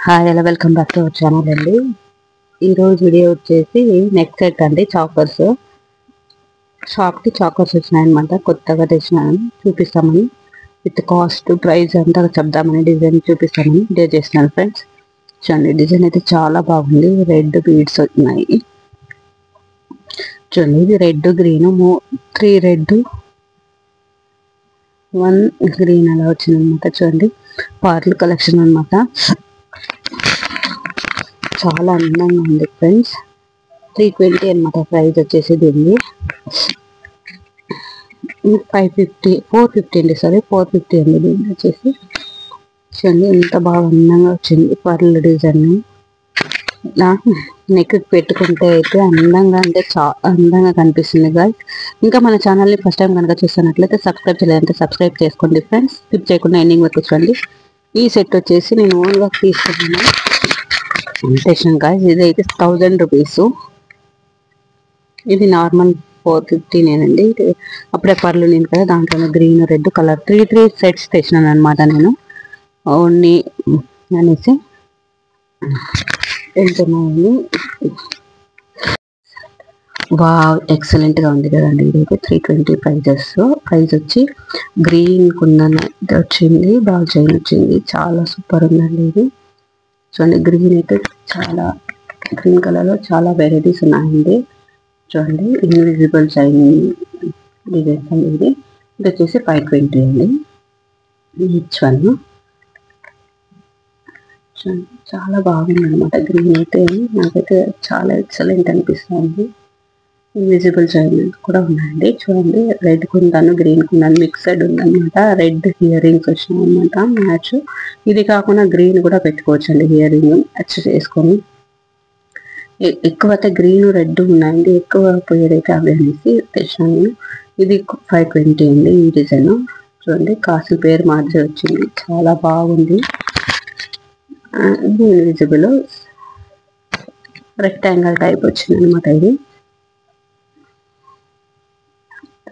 Hi hello welcome back to our channel అండి. ఈరోజు video వచ్చేసి నెక్ సెట్ అండి. చాకర్స్ షాప్కి చాకర్స్ వచ్చినాయన్నమాట. కొత్తగా తెచ్చినాను, చూపిస్తామని విత్ కాస్ట్ ప్రైస్ అంతా చెప్దామని డిజైన్ చూపిస్తామని వీడియో చేస్తున్నాను ఫ్రెండ్స్. చూడండి, డిజైన్ అయితే చాలా బాగుంది. రెడ్ బీడ్స్ ఉన్నాయి చూడండి. ఇది రెడ్ గ్రీన్ 3 రెడ్ 1 గ్రీన్ అలా వచ్చింది అనమాట. చూడండి, పార్ల్ కలెక్షన్ అనమాట. చాలా అందంగా ఉంది ఫ్రెండ్స్. 320 అనమాట ప్రైస్ వచ్చేసి. దీన్ని 450 అండి. 450 అండి దీన్ని వచ్చేసి. చూడండి ఎంత బాగా అందంగా వచ్చింది పర్ల్ డిజైన్. ఇలా నెక్ పెట్టుకుంటే అయితే అందంగా, అంటే చాలా అందంగా కనిపిస్తుంది గాయ్స్. ఇంకా మన ఛానల్ని ఫస్ట్ టైం కనుక చూస్తున్నట్లయితే సబ్స్క్రైబ్ చేయలేదంటే సబ్స్క్రైబ్ చేసుకోండి ఫ్రెండ్స్. స్కిప్ చేయకుండా ఎండింగ్ వరకు చూడండి. ఈ సెట్ వచ్చేసి నేను ఓన్గా తీసుకున్నాను టెషన్ గాయ్స్. ఇది అయితే 1000 రూపీస్. ఇది నార్మల్ 450 నేనండి. అప్పుడే పర్లు నేను కదా, దాంట్లో గ్రీన్ రెడ్ కలర్ 3 సెట్స్ తెచ్చినాను అనమాట నేను ఓన్లీ అనేసి. వెళ్తున్నాను. వావ్, ఎక్సలెంట్ గా ఉంది కదండి. ఇదైతే 320 ప్రైస్ వచ్చి గ్రీన్ కుందన్ వచ్చింది, బాగా చైన్ వచ్చింది. చాలా సూపర్ ఉందండి ఇది. చూడండి, గ్రీన్ అయితే చాలా గ్రీన్ కలర్ లో చాలా వెరైటీస్ ఉన్నాయండి. చూడండి, ఇన్విజిబుల్ చైన్ డిజైన్స్ అండి. ఇది వచ్చేసి 520 అండి ఈచ్ వన్. చాలా బాగుంది అనమాట. గ్రీన్ అయితే నాకైతే చాలా ఎక్సలెంట్ అనిపిస్తుంది. ఇన్విజిబుల్ చైన్ కూడా ఉన్నాయండి. చూడండి, రెడ్ కుందాను గ్రీన్ కుందాను మిక్సడ్ ఉందన్నమాట. రెడ్ ఇయర్ రింగ్స్ వచ్చినాయి అనమాట మ్యాచ్. ఇది కాకుండా గ్రీన్ కూడా పెట్టుకోవచ్చు అండి, ఇయర్ రింగ్ మ్యాచ్ చేసుకొని. ఎక్కువ అయితే గ్రీన్ రెడ్ ఉన్నాయండి, ఎక్కువ పోయేదైతే అవి అనేసి తెచ్చాను. ఇది 520 అండి ఈ డిజైన్. చూడండి, కాసు పేరు మాదిరి వచ్చింది, చాలా బాగుంది. ఇది ఇన్విజిబుల్ రెక్టాంగిల్ టైప్ వచ్చింది అనమాట. ఇది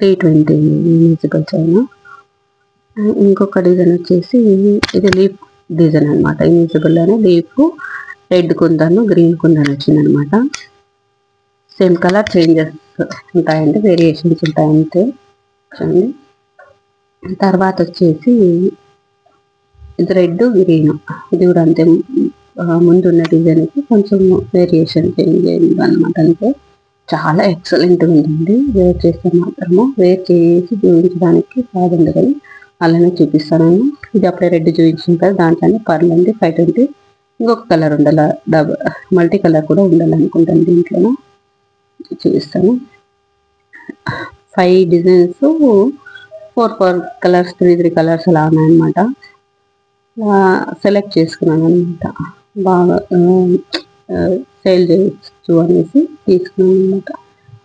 320 ఇన్విజిబుల్ చైన్. ఇంకొక డిజైన్ వచ్చేసి ఇది లీఫ్ డిజైన్ అనమాట. ఇన్విజిబుల్ అనే లీఫ్ రెడ్ కుందను గ్రీన్ కుందన్ వచ్చింది అనమాట. సేమ్ కలర్ చేంజెస్ ఉంటాయండి, వేరియేషన్స్ ఉంటాయంటే. చూడండి, తర్వాత వచ్చేసి ఇది రెడ్ గ్రీన్. ఇది కూడా అంతే, ముందున్న డిజైన్కి కొంచెం వేరియేషన్ చేంజ్ అయింది అనమాట. అంతే, చాలా ఎక్సలెంట్ ఉందండి. వేర్ చేస్తే మాత్రము, వేర్ చేసి చూపించడానికి కాదండి కానీ అలానే చూపిస్తాను. ఇది అప్పుడే రెడ్ చూపించింది కదా, దాంట్లోనే పర్ల్ అండి 520. ఇంకొక కలర్ ఉండాలి, మల్టీ కలర్ కూడా ఉండాలనుకుంటాను. దీంట్లోనే చూపిస్తాను. 5 డిజైన్స్ 4 కలర్స్ 3 కలర్స్ అలా ఉన్నాయన్నమాట. సెలెక్ట్ చేసుకున్నాను అనమాట. బాగా సేల్ చేయొచ్చు అనేసి తీసుకున్నాను అనమాట.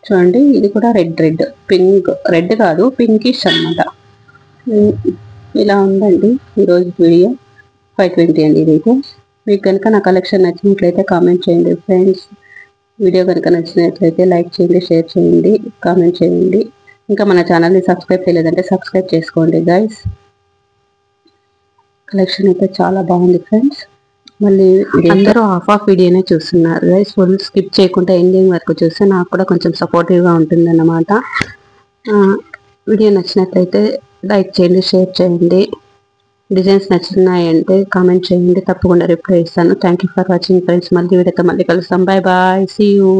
చూడండి, ఇది కూడా రెడ్ పింక్, రెడ్ కాదు పింకిష్ అనమాట. ఇలా ఉందండి ఈరోజు వీడియో. 520 అండి ఇదైతే. మీకు కనుక నా కలెక్షన్ నచ్చినట్లయితే కామెంట్ చేయండి ఫ్రెండ్స్. వీడియో కనుక నచ్చినట్లయితే లైక్ చేయండి, షేర్ చేయండి, కామెంట్ చేయండి. ఇంకా మన ఛానల్ని సబ్స్క్రైబ్ చేయలేదంటే సబ్స్క్రైబ్ చేసుకోండి గైస్. కలెక్షన్ అయితే చాలా బాగుంది ఫ్రెండ్స్. మళ్ళీ అందరూ హాఫ్ వీడియోనే చూస్తున్నారు గైస్. ఫుల్ స్కిప్ చేయకుండా ఎండింగ్ వరకు చూస్తే నాకు కూడా కొంచెం సపోర్టివ్గా ఉంటుంది అన్నమాట. వీడియో నచ్చినట్లయితే లైక్ చేయండి, షేర్ చేయండి. డిజైన్స్ నచ్చుతున్నాయంటే కామెంట్ చేయండి, తప్పకుండా రిప్లై ఇస్తాను. Thank you for watching friends. మళ్ళీ వీడియోతో మళ్ళీ కలుస్తాం. Bye bye, see you.